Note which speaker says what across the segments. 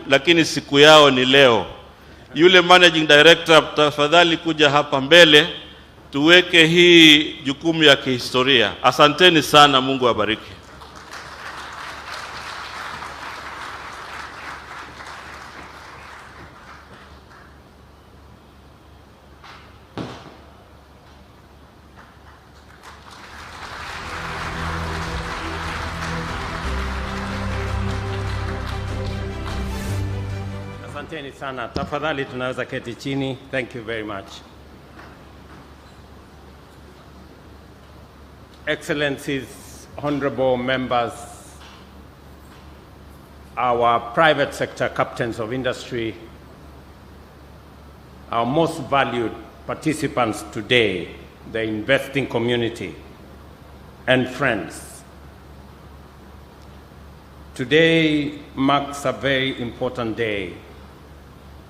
Speaker 1: lakini siku yao ni leo. Yule managing director, tafadhali kuja hapa mbele tuweke hii jukumu ya kihistoria. Asanteni sana, Mungu awabariki.
Speaker 2: Asanteni sana. Tafadhali tunaweza keti chini. Thank you very much. Excellencies, honorable members, our private sector captains of industry, our most valued participants today, the investing community, and friends. Today marks a very important day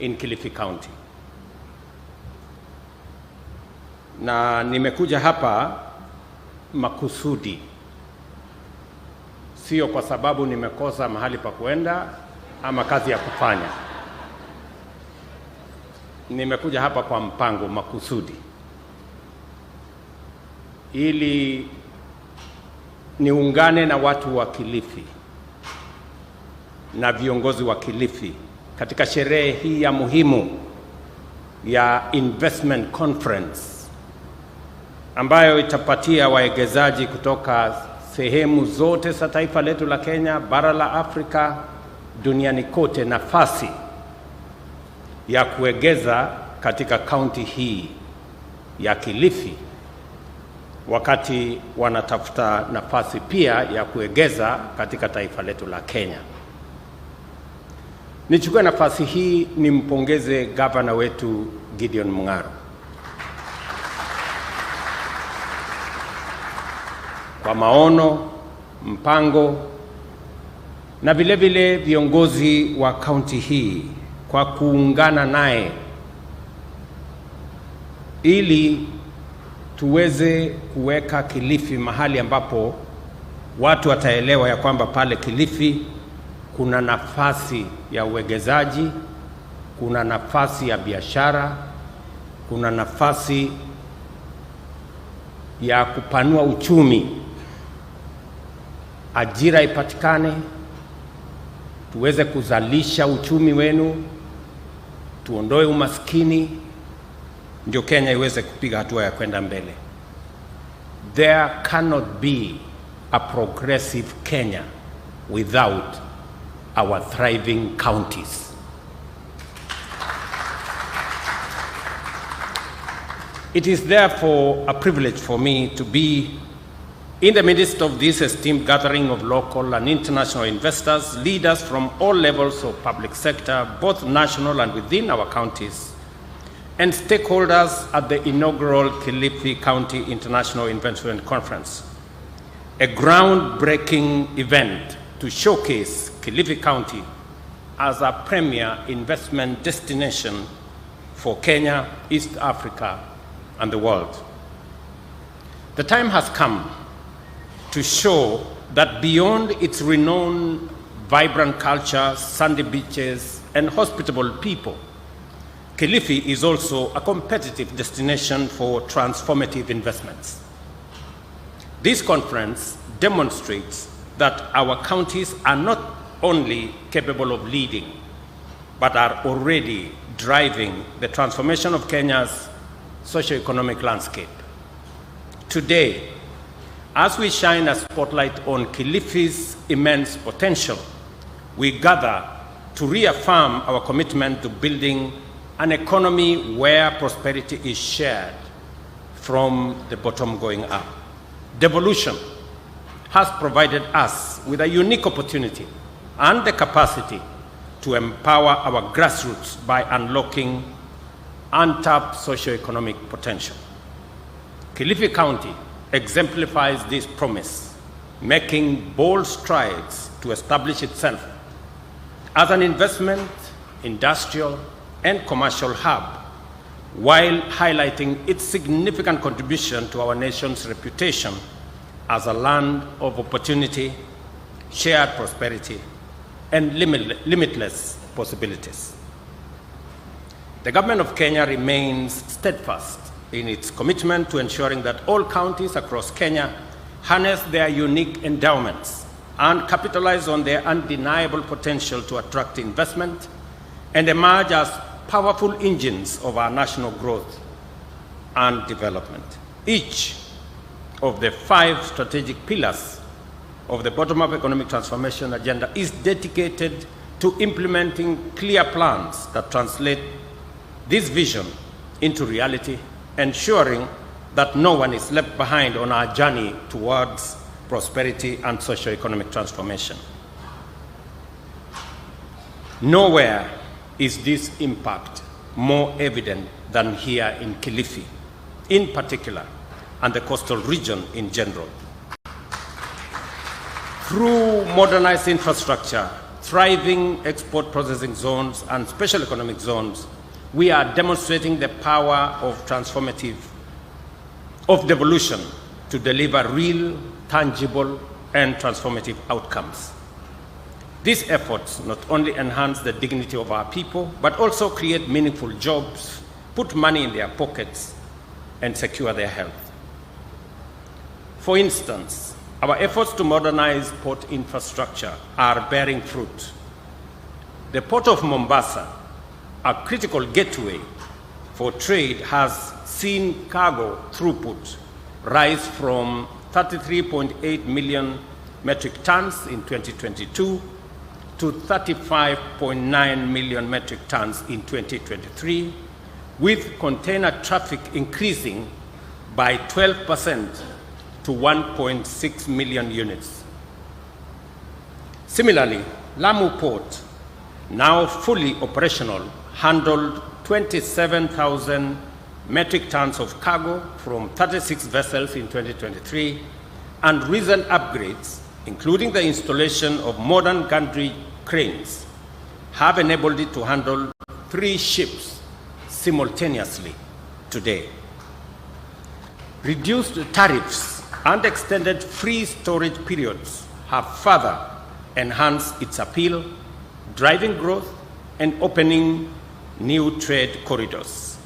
Speaker 2: in Kilifi County. Na nimekuja hapa makusudi, sio kwa sababu nimekosa mahali pa kuenda ama kazi ya kufanya. Nimekuja hapa kwa mpango makusudi, ili niungane na watu wa Kilifi na viongozi wa Kilifi katika sherehe hii ya muhimu ya investment conference ambayo itapatia waegezaji kutoka sehemu zote za taifa letu la Kenya, bara la Afrika, duniani kote nafasi ya kuegeza katika kaunti hii ya Kilifi, wakati wanatafuta nafasi pia ya kuegeza katika taifa letu la Kenya. Nichukue nafasi hii nimpongeze gavana wetu Gideon Mung'aro kwa maono, mpango, na vile vile viongozi wa kaunti hii kwa kuungana naye ili tuweze kuweka Kilifi mahali ambapo watu wataelewa ya kwamba pale Kilifi kuna nafasi ya uwegezaji, kuna nafasi ya biashara, kuna nafasi ya kupanua uchumi, ajira ipatikane, tuweze kuzalisha uchumi wenu, tuondoe umaskini, ndio Kenya iweze kupiga hatua ya kwenda mbele. There cannot be a progressive Kenya without our thriving counties. It is therefore a privilege for me to be in the midst of this esteemed gathering of local and international investors, leaders from all levels of public sector, both national and within our counties, and stakeholders at the inaugural Kilifi County International Investment Conference, a groundbreaking event to showcase Kilifi County as a premier investment destination for Kenya, East Africa, and the world. The time has come to show that beyond its renowned, vibrant culture, sandy beaches, and hospitable people, Kilifi is also a competitive destination for transformative investments. This conference demonstrates that our counties are not only capable of leading, but are already driving the transformation of Kenya's socio-economic landscape. Today, as we shine a spotlight on Kilifi's immense potential, we gather to reaffirm our commitment to building an economy where prosperity is shared from the bottom going up. Devolution has provided us with a unique opportunity and the capacity to empower our grassroots by unlocking untapped socio-economic potential. Kilifi County exemplifies this promise, making bold strides to establish itself as an investment, industrial, and commercial hub, while highlighting its significant contribution to our nation's reputation as a land of opportunity, shared prosperity, and limitless possibilities. The government of Kenya remains steadfast in its commitment to ensuring that all counties across Kenya harness their unique endowments and capitalize on their undeniable potential to attract investment and emerge as powerful engines of our national growth and development. Each of the 5 strategic pillars of the bottom-up economic transformation agenda is dedicated to implementing clear plans that translate this vision into reality, ensuring that no one is left behind on our journey towards prosperity and socio-economic transformation. Nowhere is this impact more evident than here in Kilifi, in particular, and the coastal region in general. Through modernized infrastructure, thriving export processing zones, and special economic zones, we are demonstrating the power of devolution to deliver real, tangible, and transformative outcomes. These efforts not only enhance the dignity of our people, but also create meaningful jobs, put money in their pockets, and secure their health. For instance, our efforts to modernize port infrastructure are bearing fruit. The Port of Mombasa, a critical gateway for trade, has seen cargo throughput rise from 33.8 million metric tons in 2022 to 35.9 million metric tons in 2023, with container traffic increasing by 12% to 1.6 million units. Similarly, Lamu Port, now fully operational, handled 27,000 metric tons of cargo from 36 vessels in 2023, and recent upgrades, including the installation of modern gantry cranes, have enabled it to handle 3 ships simultaneously today. Reduced tariffs and extended free storage periods have further enhanced its appeal, driving growth and opening new trade corridors.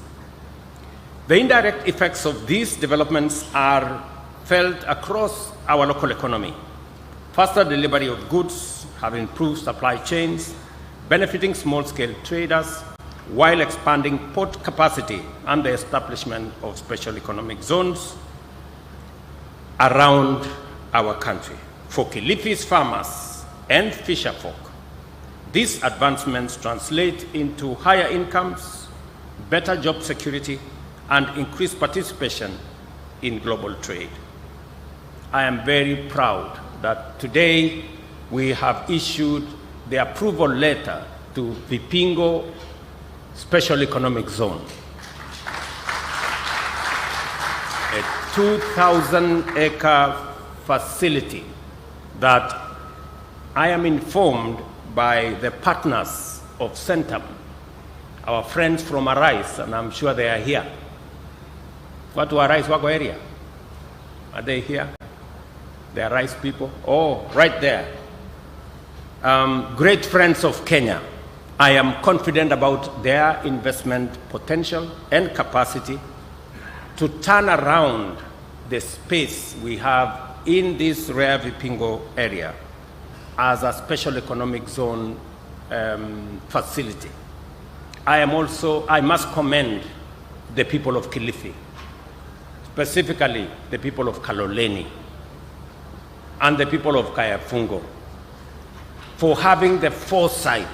Speaker 2: The indirect effects of these developments are felt across our local economy. Faster delivery of goods have improved supply chains, benefiting small-scale traders, while expanding port capacity and the establishment of special economic zones around our country. For Kilifi's farmers and fisherfolk, these advancements translate into higher incomes, better job security, and increased participation in global trade. I am very proud that today we have issued the approval letter to Vipingo Special Economic Zone, a 2,000-acre facility that I am informed by the partners of Centum, our friends from Arise, and I'm sure they are here. What do Arise wako area? Are they here? The Arise people? Oh, right there. Great friends of Kenya. I am confident about their investment potential and capacity to turn around the space we have in this rare Vipingo area as a special economic zone facility. I must commend the people of Kilifi, specifically the people of Kaloleni and the people of Kayafungo, for having the foresight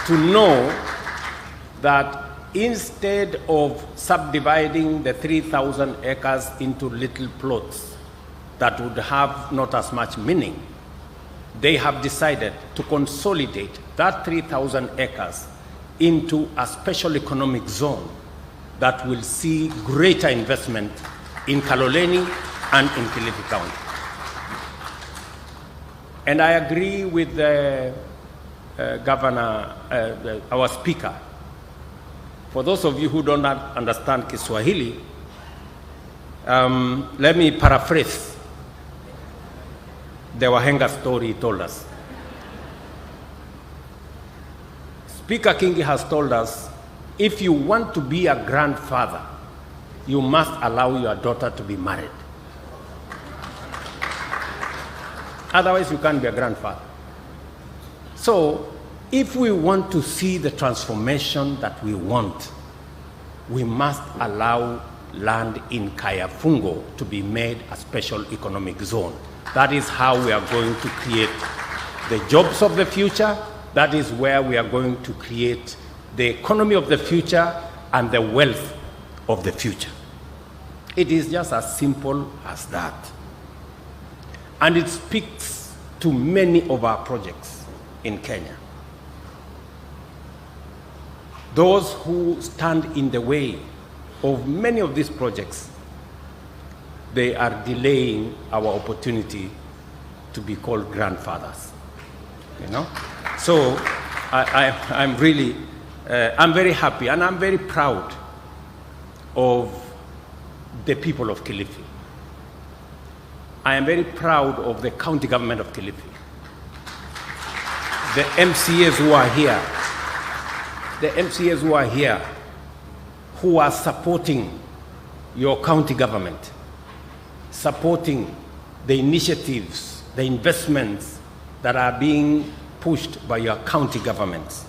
Speaker 2: to know that instead of subdividing the 3,000 acres into little plots that would have not as much meaning, they have decided to consolidate that 3,000 acres into a special economic zone that will see greater investment in Kaloleni and in Kilifi County. And I agree with the Governor, our Speaker. For those of you who don't understand Kiswahili, let me paraphrase. the Wahenga story he told us. Speaker Kingi has told us, if you want to be a grandfather, you must allow your daughter to be married. Otherwise, you can't be a grandfather. So, if we want to see the transformation that we want, we must allow land in Kayafungo to be made a special economic zone. That is how we are going to create the jobs of the future. That is where we are going to create the economy of the future and the wealth of the future. It is just as simple as that. And it speaks to many of our projects in Kenya. Those who stand in the way of many of these projects, they are delaying our opportunity to be called grandfathers. You know? So I'm really, I'm very happy and I'm very proud of the people of Kilifi. I am very proud of the county government of Kilifi. The MCAs who are here, who are supporting your county government, supporting the initiatives, the investments that are being pushed by your county governments.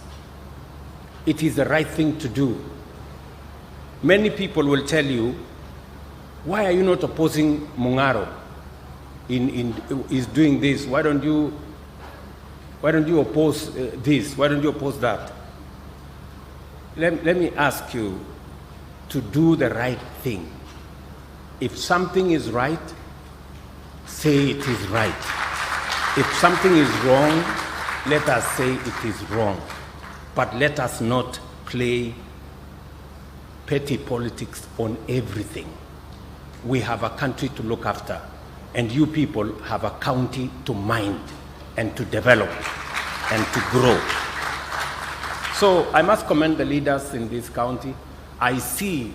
Speaker 2: It is the right thing to do. Many people will tell you, why are you not opposing Mungaro is doing this? Why don't you oppose this? Why don't you oppose that? Let me ask you to do the right thing. If something is right, say it is right. If something is wrong, let us say it is wrong. But let us not play petty politics on everything. We have a country to look after, and you people have a county to mind and to develop and to grow. So I must commend the leaders in this county. I see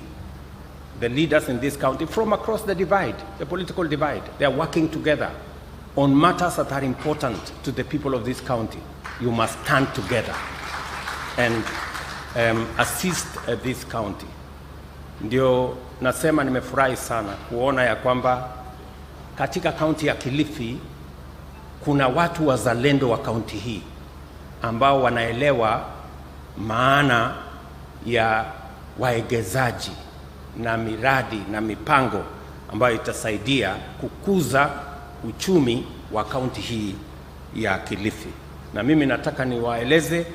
Speaker 2: the leaders in this county from across the divide, the political divide. They are working together on matters that are important to the people of this county. You must stand together and assist this county. Ndio nasema nimefurahi sana kuona ya kwamba katika kaunti ya Kilifi kuna watu wazalendo wa kaunti hii ambao wanaelewa maana ya waegezaji na miradi na mipango ambayo itasaidia kukuza uchumi wa kaunti hii ya Kilifi. Na mimi nataka niwaeleze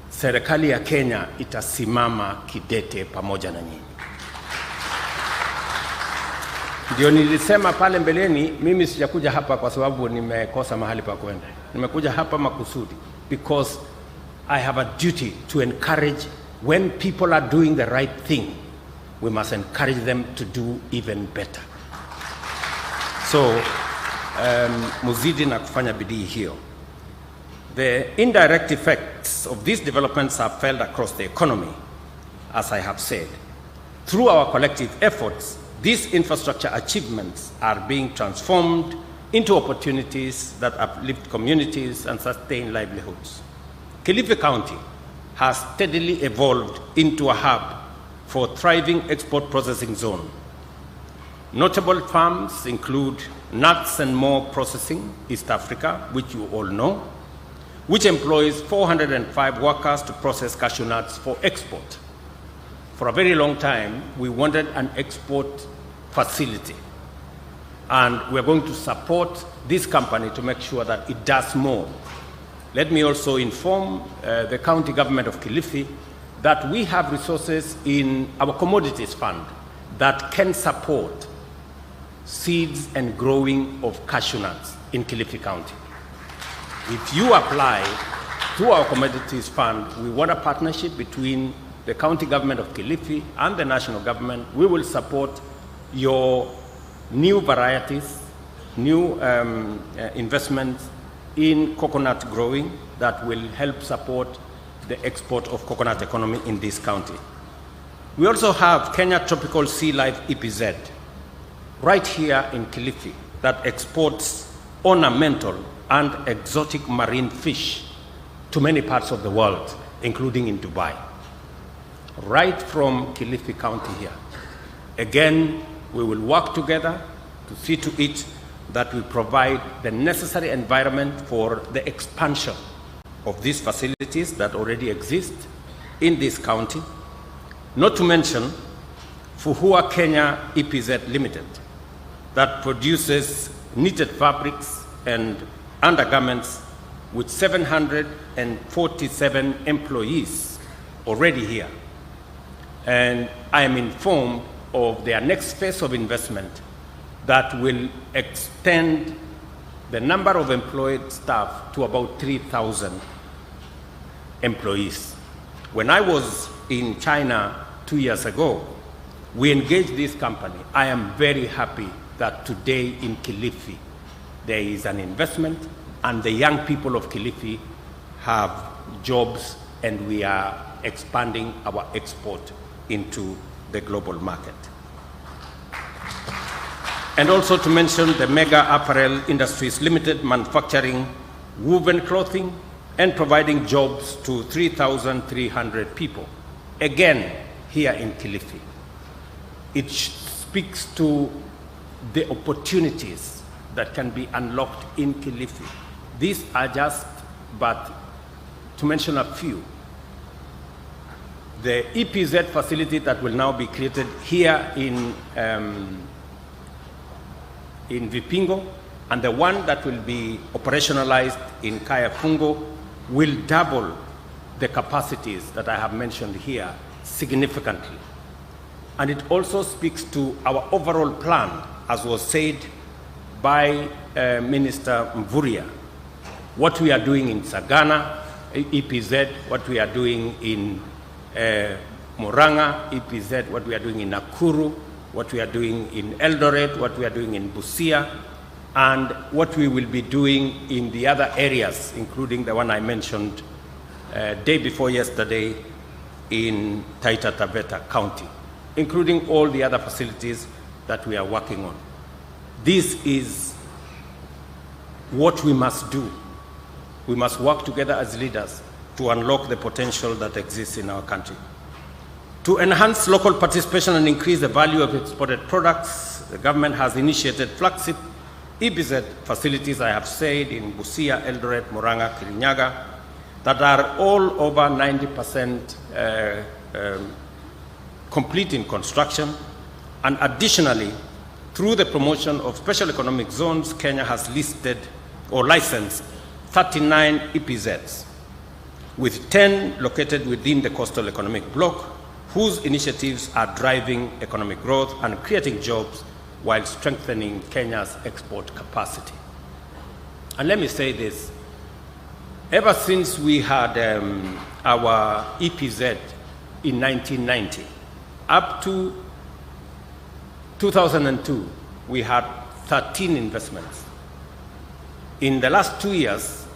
Speaker 2: serikali ya Kenya itasimama kidete pamoja na nyinyi. Ndio nilisema pale mbeleni, mimi sijakuja hapa kwa sababu nimekosa mahali pa kwenda. Nimekuja hapa makusudi because I have a duty to encourage. When people are doing the right thing, we must encourage them to do even better. So, muzidi na kufanya bidii hiyo. The indirect effects of these developments are felt across the economy, as I have said. Through our collective efforts, these infrastructure achievements are being transformed into opportunities that uplift communities and sustain livelihoods. Kilifi County has steadily evolved into a hub for thriving export processing zone. Notable farms include Nuts and More Processing, East Africa, which you all know, which employs 405 workers to process cashew nuts for export. For a very long time, we wanted an export facility, and we're going to support this company to make sure that it does more. Let me also inform the county government of Kilifi that we have resources in our commodities fund that can support seeds and growing of cashew nuts in Kilifi County. If you apply through our commodities fund, we want a partnership between the county government of Kilifi and the national government. We will support your new varieties, new investments in coconut growing that will help support the export of coconut economy in this county. We also have Kenya Tropical Sea Life EPZ right here in Kilifi, that exports ornamental and exotic marine fish to many parts of the world, including in Dubai, right from Kilifi County here. Again, we will work together to see to it that we provide the necessary environment for the expansion of these facilities that already exist in this county, not to mention Fuhua Kenya EPZ Limited, that produces knitted fabrics and undergarments with 747 employees already here. And I am informed of their next phase of investment that will extend the number of employed staff to about 3,000 employees. When I was in China 2 years ago, we engaged this company. I am very happy that today in Kilifi there is an investment and the young people of Kilifi have jobs, and we are expanding our export into the global market. And also to mention the Mega Apparel Industries Limited, manufacturing woven clothing and providing jobs to 3,300 people, again here in Kilifi. It speaks to the opportunities that can be unlocked in Kilifi. These are just, but to mention a few. The EPZ facility that will now be created here in Vipingo, and the one that will be operationalized in Kayafungo will double the capacities that I have mentioned here significantly. And it also speaks to our overall plan, as was said by Minister Mvurya, what we are doing in Sagana, EPZ, what we are doing in Muranga, EPZ, what we are doing in Nakuru, what we are doing in Eldoret, what we are doing in Busia, and what we will be doing in the other areas, including the one I mentioned day before yesterday in Taita Taveta County, including all the other facilities that we are working on. This is what we must do. We must work together as leaders to unlock the potential that exists in our country. To enhance local participation and increase the value of exported products, the government has initiated flagship EPZ facilities, I have said, in Busia, Eldoret, Muranga, Kirinyaga, that are all over 90% complete in construction. And additionally, through the promotion of special economic zones, Kenya has listed or licensed 39 EPZs, with 10 located within the coastal economic bloc, whose initiatives are driving economic growth and creating jobs while strengthening Kenya's export capacity. And let me say this, ever since we had our EPZ in 1990, up to 2002, we had 13 investments. In the last 2 years,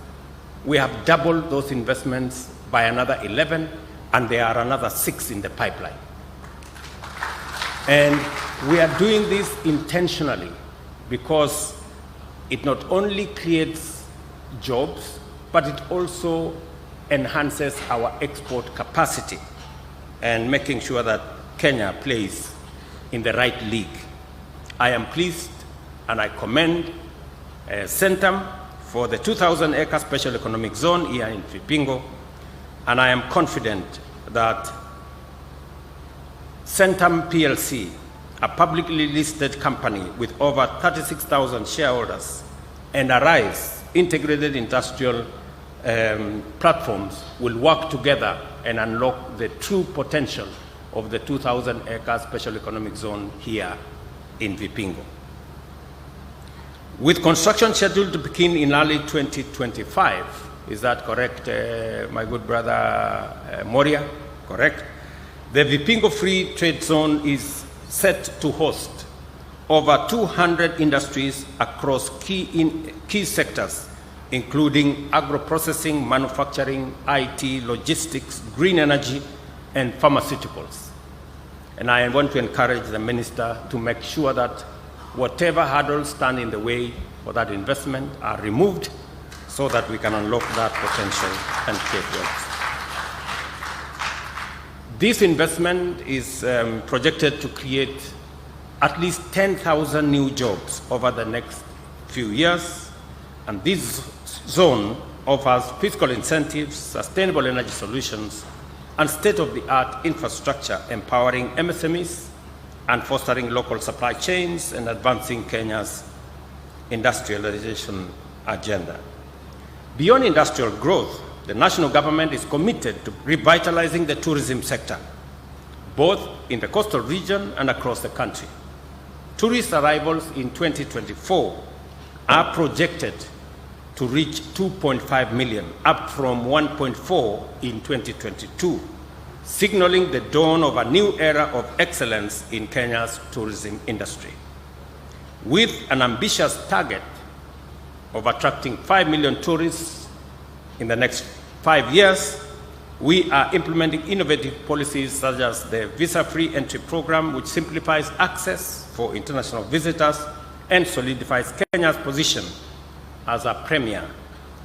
Speaker 2: we have doubled those investments by another 11, and there are another 6 in the pipeline. And we are doing this intentionally because it not only creates jobs, but it also enhances our export capacity and making sure that Kenya plays in the right league. I am pleased and I commend Centum for the 2,000-acre special economic zone here in Vipingo, and I am confident that Centum PLC, a publicly listed company with over 36,000 shareholders, and Arise integrated industrial platforms will work together and unlock the true potential of the 2,000-acre special economic zone here in Vipingo. With construction scheduled to begin in early 2025, is that correct, my good brother Moria? Correct. The Vipingo Free Trade Zone is set to host over 200 industries across key sectors, including agro-processing, manufacturing, IT, logistics, green energy, and pharmaceuticals. And I want to encourage the minister to make sure that whatever hurdles stand in the way for that investment are removed so that we can unlock that potential and create wealth. This investment is projected to create at least 10,000 new jobs over the next few years, and this zone offers fiscal incentives, sustainable energy solutions, and state-of-the-art infrastructure empowering MSMEs and fostering local supply chains and advancing Kenya's industrialization agenda. Beyond industrial growth, the national government is committed to revitalizing the tourism sector, both in the coastal region and across the country. Tourist arrivals in 2024 are projected to reach 2.5 million, up from 1.4 in 2022, signaling the dawn of a new era of excellence in Kenya's tourism industry. With an ambitious target of attracting 5 million tourists in the next 5 years, we are implementing innovative policies such as the visa-free entry program, which simplifies access for international visitors and solidifies Kenya's position as a premier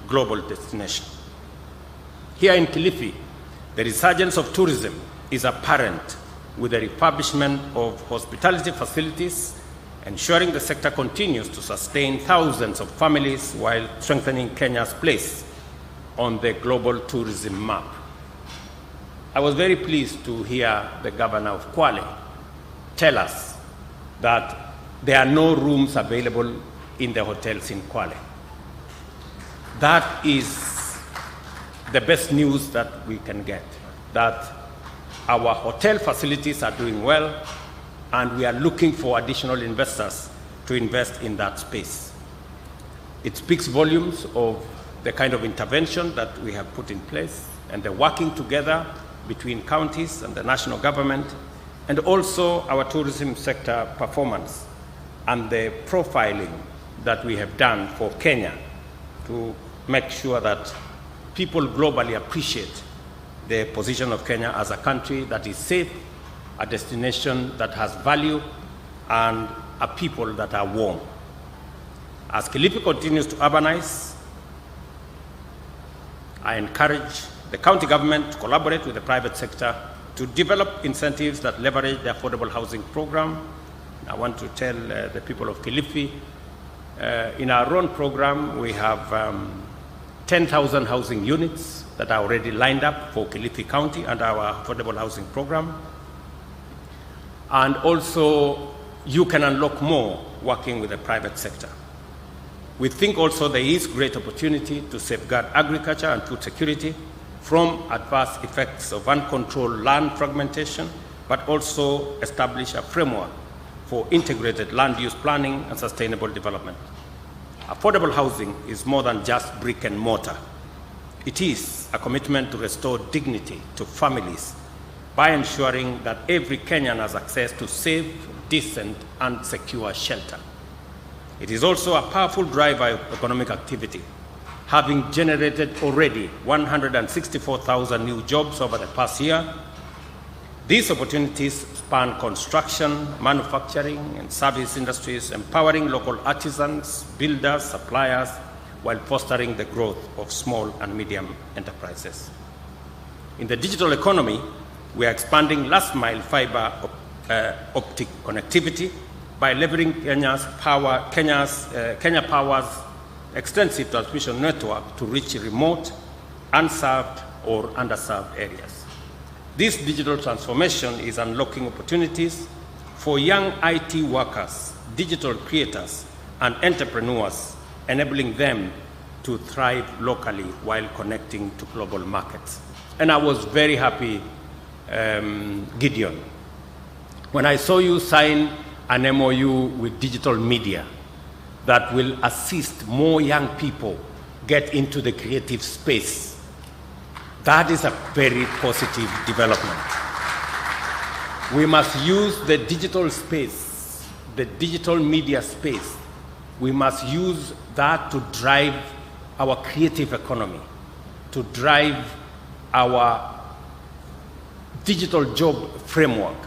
Speaker 2: global destination. Here in Kilifi, the resurgence of tourism is apparent with the refurbishment of hospitality facilities, ensuring the sector continues to sustain thousands of families while strengthening Kenya's place on the global tourism map. I was very pleased to hear the governor of Kwale tell us that there are no rooms available in the hotels in Kwale. That is the best news that we can get, that our hotel facilities are doing well, and we are looking for additional investors to invest in that space. It speaks volumes of the kind of intervention that we have put in place and the working together between counties and the national government, and also our tourism sector performance and the profiling that we have done for Kenya to make sure that people globally appreciate the position of Kenya as a country that is safe, a destination that has value, and a people that are warm. As Kilifi continues to urbanize, I encourage the county government to collaborate with the private sector to develop incentives that leverage the affordable housing program. I want to tell the people of Kilifi, in our own program, we have 10,000 housing units that are already lined up for Kilifi County and our affordable housing program. And also, you can unlock more working with the private sector. We think also there is great opportunity to safeguard agriculture and food security from adverse effects of uncontrolled land fragmentation, but also establish a framework for integrated land use planning and sustainable development. Affordable housing is more than just brick and mortar. It is a commitment to restore dignity to families by ensuring that every Kenyan has access to safe, decent, and secure shelter. It is also a powerful driver of economic activity, having generated already 164,000 new jobs over the past year. These opportunities span construction, manufacturing, and service industries, empowering local artisans, builders, suppliers, while fostering the growth of small and medium enterprises. In the digital economy, we are expanding last-mile fiber optic connectivity by leveraging Kenya Power's extensive transmission network to reach remote, unserved, or underserved areas. This digital transformation is unlocking opportunities for young IT workers, digital creators, and entrepreneurs, enabling them to thrive locally while connecting to global markets. And I was very happy, Gideon, when I saw you sign an MOU with digital media that will assist more young people get into the creative space. That is a very positive development. We must use the digital space, the digital media space. We must use that to drive our creative economy, to drive our digital job framework,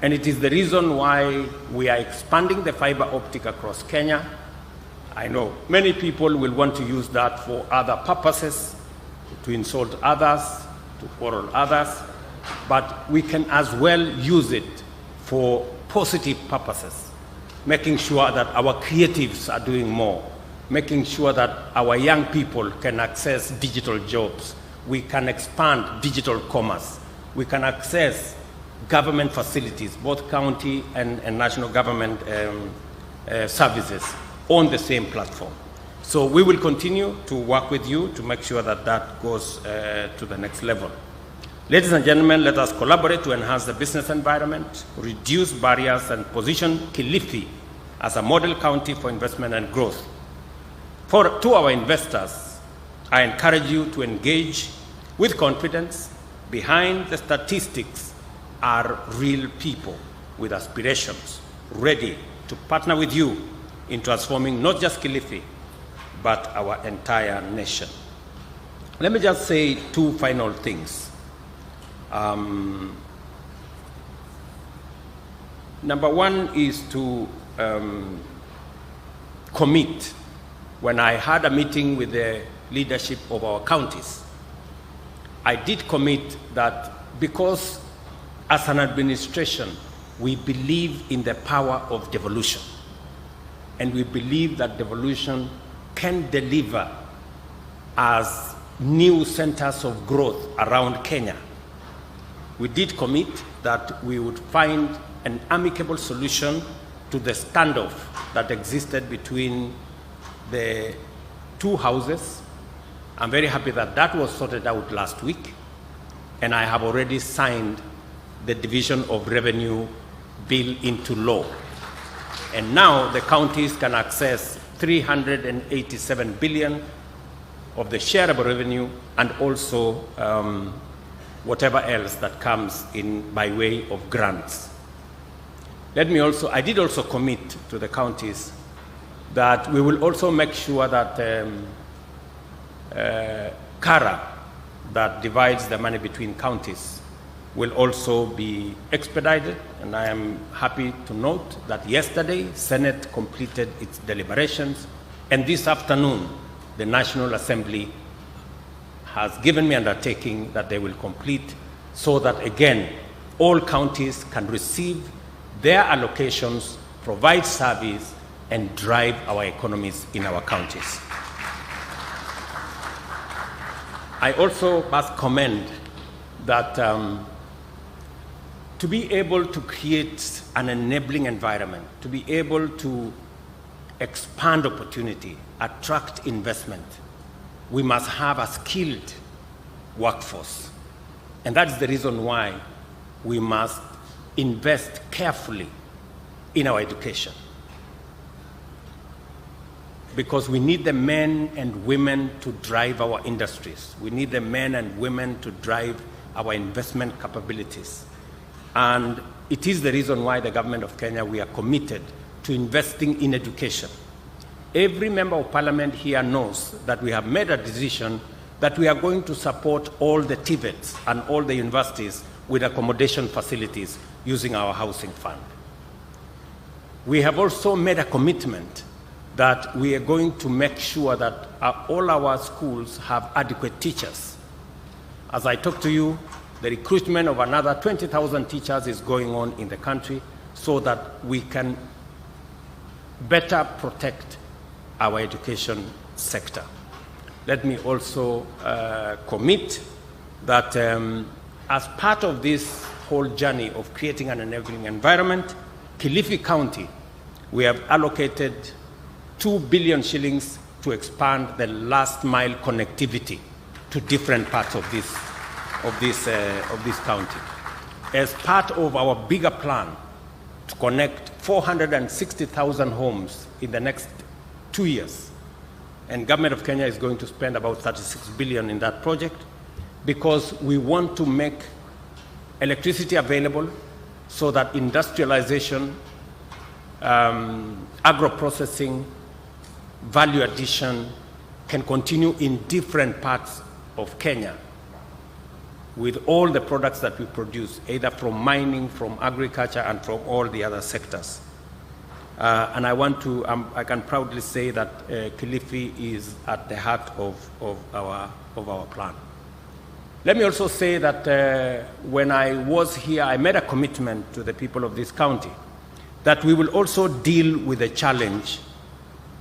Speaker 2: And it is the reason why we are expanding the fiber optic across Kenya. I know many people will want to use that for other purposes, to insult others, to quarrel others, but we can as well use it for positive purposes, making sure that our creatives are doing more, making sure that our young people can access digital jobs. We can expand digital commerce. We can access government facilities, both county and national government services on the same platform. So we will continue to work with you to make sure that that goes to the next level. Ladies and gentlemen, let us collaborate to enhance the business environment, reduce barriers, and position Kilifi as a model county for investment and growth. To our investors, I encourage you to engage with confidence. Behind the statistics are real people with aspirations, ready to partner with you in transforming not just Kilifi, but our entire nation. Let me just say two final things. Number one is to commit. When I had a meeting with the leadership of our counties, I did commit that because as an administration, we believe in the power of devolution. And we believe that devolution can deliver as new centers of growth around Kenya. We did commit that we would find an amicable solution to the standoff that existed between the two houses. I'm very happy that that was sorted out last week, and I have already signed the Division of Revenue bill into law. And now the counties can access 387 billion of the shareable revenue, and also whatever else that comes in by way of grants. I did also commit to the counties that we will also make sure that CARA, that divides the money between counties, will also be expedited. And I am happy to note that yesterday, Senate completed its deliberations, and this afternoon, the National Assembly has given me undertaking that they will complete, so that again, all counties can receive their allocations, provide service, and drive our economies in our counties. I also must commend that to be able to create an enabling environment, to be able to expand opportunity, attract investment, we must have a skilled workforce. And that's the reason why we must invest carefully in our education. Because we need the men and women to drive our industries. We need the men and women to drive our investment capabilities. And it is the reason why the government of Kenya, we are committed to investing in education. Every member of parliament here knows that we have made a decision that we are going to support all the TVETs and all the universities with accommodation facilities using our housing fund. We have also made a commitment that we are going to make sure that all our schools have adequate teachers. As I talk to you, the recruitment of another 20,000 teachers is going on in the country so that we can better protect our education sector. Let me also commit that as part of this whole journey of creating an enabling environment, Kilifi County, we have allocated 2 billion shillings to expand the last mile connectivity to different parts of this county. As part of our bigger plan to connect 460,000 homes in the next 2 years, and Government of Kenya is going to spend about 36 billion in that project, because we want to make electricity available so that industrialization, agro-processing, value addition can continue in different parts of Kenya. with all the products that we produce, either from mining, from agriculture, and from all the other sectors. And I can proudly say that Kilifi is at the heart of our plan. Let me also say that when I was here, I made a commitment to the people of this county that we will also deal with the challenge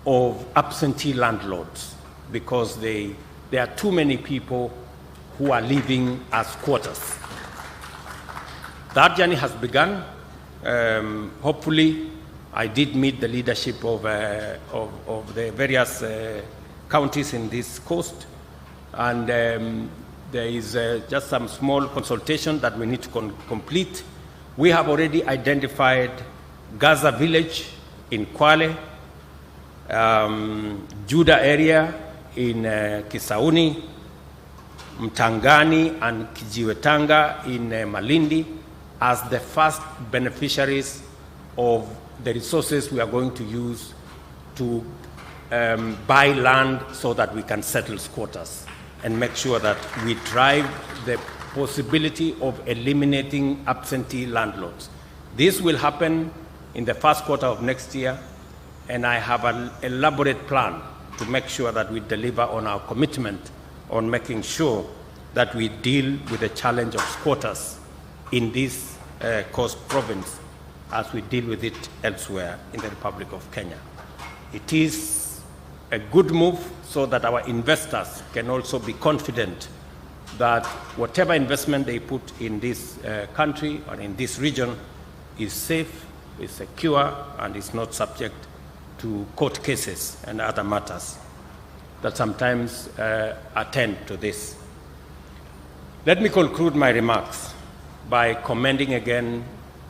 Speaker 2: of absentee landlords, because there are too many people who are living as squatters. That journey has begun. Hopefully, I did meet the leadership of the various counties in this coast, and there is just some small consultation that we need to complete. We have already identified Gaza Village in Kwale, Juda area in Kisauni, Mtangani and Kijiwetanga in Malindi as the first beneficiaries of the resources we are going to use to buy land so that we can settle squatters and make sure that we drive the possibility of eliminating absentee landlords. This will happen in the first quarter of next year, and I have an elaborate plan to make sure that we deliver on our commitment on making sure that we deal with the challenge of squatters in this coast province as we deal with it elsewhere in the Republic of Kenya. It is a good move so that our investors can also be confident that whatever investment they put in this country or in this region is safe, is secure, and is not subject to court cases and other matters that sometimes attend to this. Let me conclude my remarks by commending again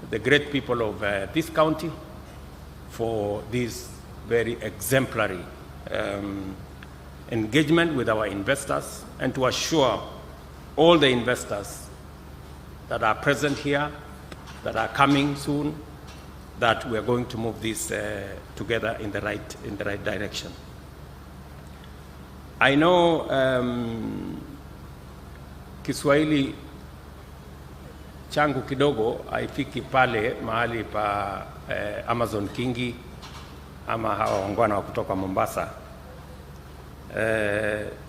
Speaker 2: the great people of this county for this very exemplary engagement with our investors, and to assure all the investors that are present here, that are coming soon, that we are going to move this together in the right direction. I know Kiswahili changu kidogo haifiki pale mahali pa Amazon Kingi ama hawa wangwana wa kutoka Mombasa.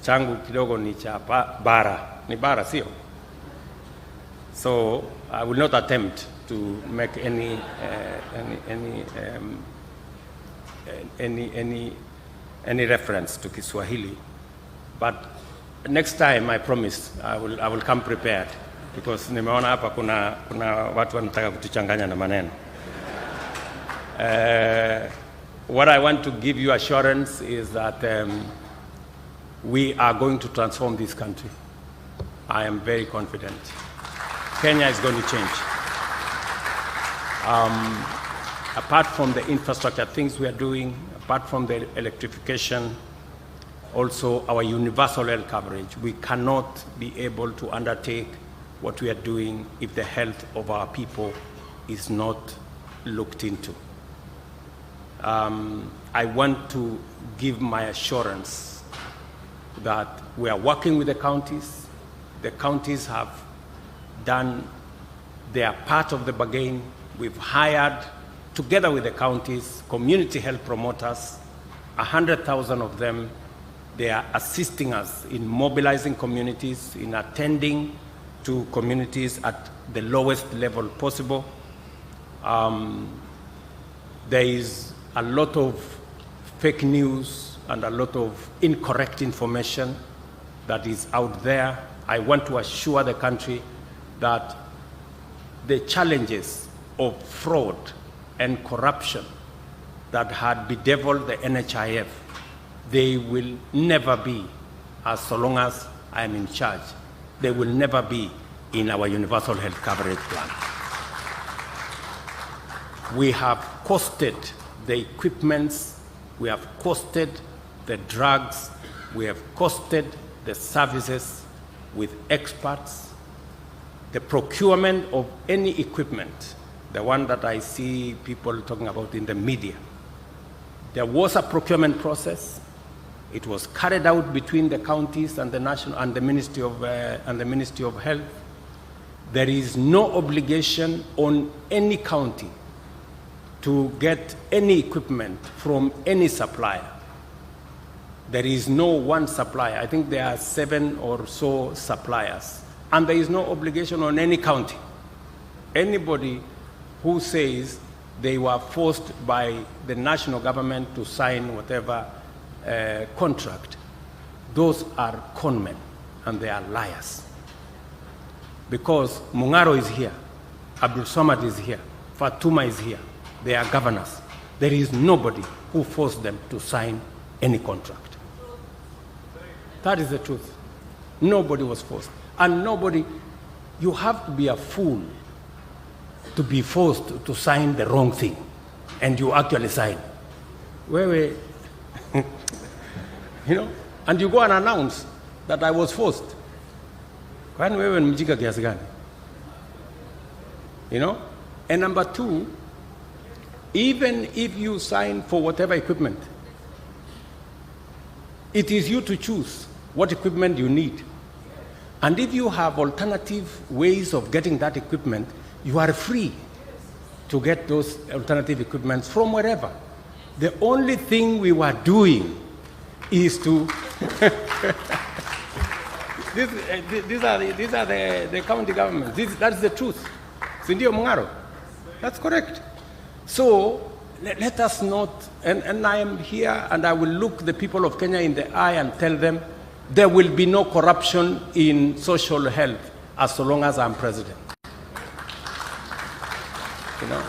Speaker 2: Changu kidogo ni cha bara, ni bara sio? So I will not attempt to make any reference to Kiswahili, but next time I promise I will come prepared, because nimeona hapa kuna watu wanataka kutuchanganya na maneno. What I want to give you assurance is that we are going to transform this country. I am very confident. Kenya is going to change. Apart from the infrastructure things we are doing, apart from the electrification, also our universal health coverage, we cannot be able to undertake what we are doing if the health of our people is not looked into. I want to give my assurance that we are working with the counties. The counties have done their part of the bargain. We've hired, together with the counties, community health promoters, 100,000 of them. They are assisting us in mobilizing communities, in attending to communities at the lowest level possible. There is a lot of fake news and a lot of incorrect information that is out there. I want to assure the country that the challenges of fraud and corruption that had bedeviled the NHIF, they will never be, as so long as I am in charge, they will never be in our universal health coverage plan. We have costed the equipments, we have costed the drugs, we have costed the services with experts. The procurement of any equipment, the one that I see people talking about in the media, there was a procurement process. It was carried out between the counties and the national and the Ministry of Health. There is no obligation on any county to get any equipment from any supplier. There is no one supplier. I think there are 7 or so suppliers. And there is no obligation on any county. Anybody who says they were forced by the national government to sign whatever contract, those are conmen and they are liars. Because Mungaro is here, Abdul Samad is here, Fatuma is here. They are governors. There is nobody who forced them to sign any contract. That is the truth. Nobody was forced. And nobody, you have to be a fool to be forced to sign the wrong thing. And you actually sign. You know, and you go and announce that I was forced. You know? And number 2, even if you sign for whatever equipment, it is you to choose what equipment you need. And if you have alternative ways of getting that equipment, you are free to get those alternative equipments from wherever. The only thing we were doing is to these are the county governments. That's the truth. Sindio Mungaro. That's correct. So let us not, and I am here and I will look the people of Kenya in the eye and tell them there will be no corruption in social health as long as I'm president. You know?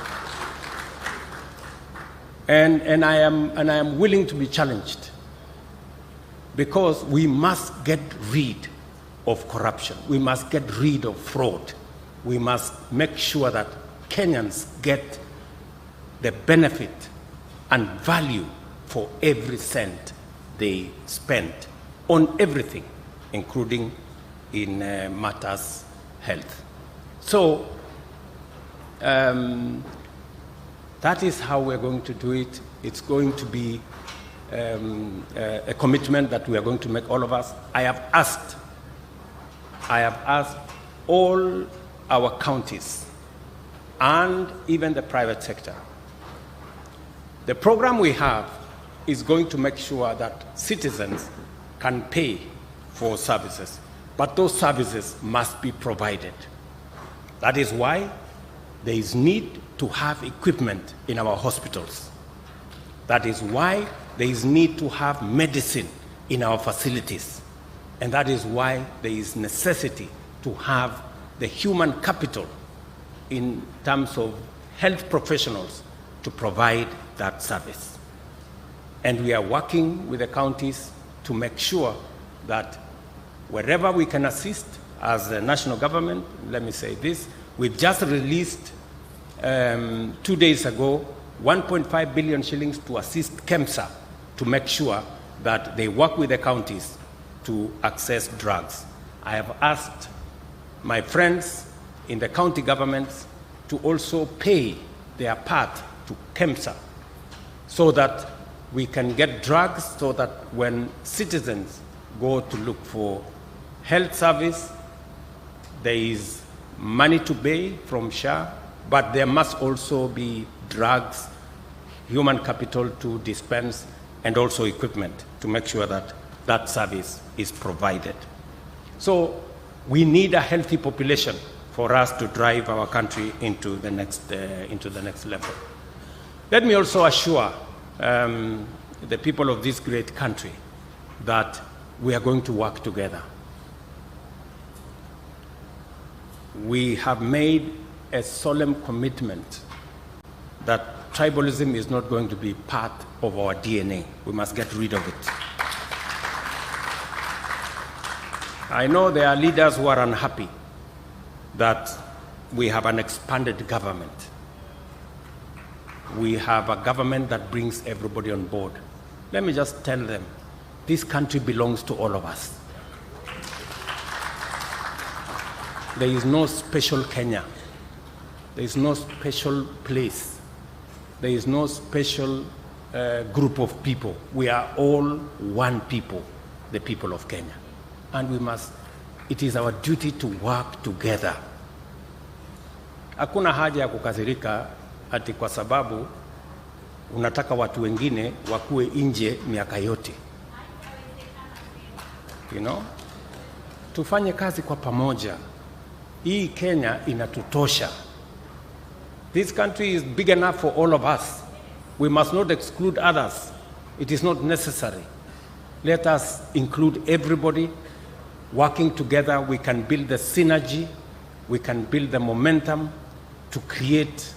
Speaker 2: And I am willing to be challenged, because we must get rid of corruption. We must get rid of fraud. We must make sure that Kenyans get the benefit and value for every cent they spend on everything, including in matters health. So that is how we're going to do it. It's going to be a commitment that we are going to make, all of us. I have asked all our counties and even the private sector. The program we have is going to make sure that citizens can pay for services, but those services must be provided. That is why there is need to have equipment in our hospitals. That is why there is need to have medicine in our facilities. And that is why there is necessity to have the human capital in terms of health professionals to provide that service. And we are working with the counties to make sure that wherever we can assist as the national government, let me say this, we've just released 2 days ago 1.5 billion shillings to assist KEMSA to make sure that they work with the counties to access drugs. I have asked my friends in the county governments to also pay their part to KEMSA so that we can get drugs, so that when citizens go to look for health service, there is money to pay from SHA, but there must also be drugs, human capital to dispense, and also equipment to make sure that that service is provided. So we need a healthy population for us to drive our country into the next level. Let me also assure the people of this great country that we are going to work together. We have made a solemn commitment that tribalism is not going to be part of our DNA. We must get rid of it. I know there are leaders who are unhappy that we have an expanded government. We have a government that brings everybody on board. Let me just tell them, this country belongs to all of us. There is no special Kenya. There is no special place. There is no special group of people. We are all one people, the people of Kenya. And we must, it is our duty to work together Hakuna haja ya kukasirika ati kwa sababu unataka watu wengine wakuwe nje miaka yote. You know? Tufanye kazi kwa pamoja. Hii Kenya inatutosha. This country is big enough for all of us. We must not exclude others. It is not necessary. Let us include everybody. Working together, we can build the synergy, we can build the momentum to create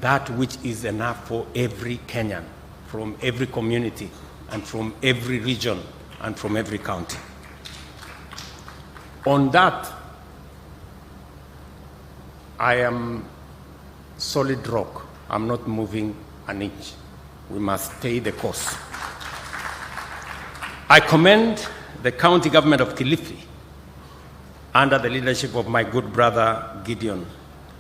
Speaker 2: that which is enough for every Kenyan, from every community, and from every region, and from every county. On that, I am solid rock. I'm not moving an inch. We must stay the course. I commend the county government of Kilifi, under the leadership of my good brother Gideon,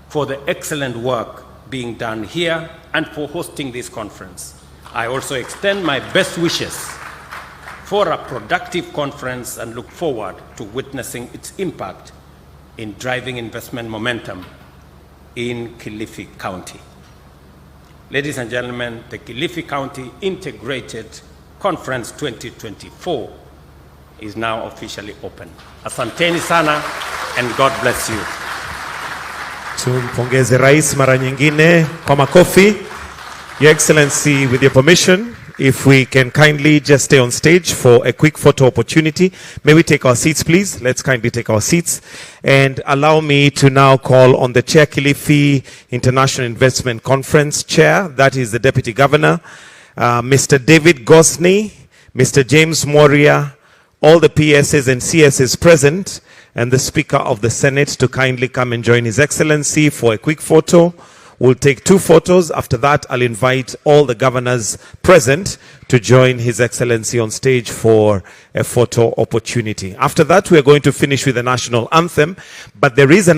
Speaker 2: for the excellent work being done here and for hosting this conference. I also extend my best wishes for a productive conference and look forward to witnessing its impact in driving investment momentum in Kilifi County. Ladies and gentlemen, the Kilifi County Integrated Conference 2024 is now officially open. Asanteni sana and God bless you.
Speaker 3: Tumpongeze Rais mara nyingine kwa makofi. Your Excellency, with your permission, if we can kindly just stay on stage for a quick photo opportunity. May we take our seats, please? Let's kindly take our seats. And allow me to now call on the Chair, Kilifi International Investment Conference Chair, that is the Deputy Governor, Mr. David Gosney, Mr. James Moria, all the PSs and CSs present, and the Speaker of the Senate to kindly come and join His Excellency for a quick photo. We'll take 2 photos. After that, I'll invite all the governors present to join His Excellency on stage for a photo opportunity. After that, we are going to finish with the national anthem, but there is an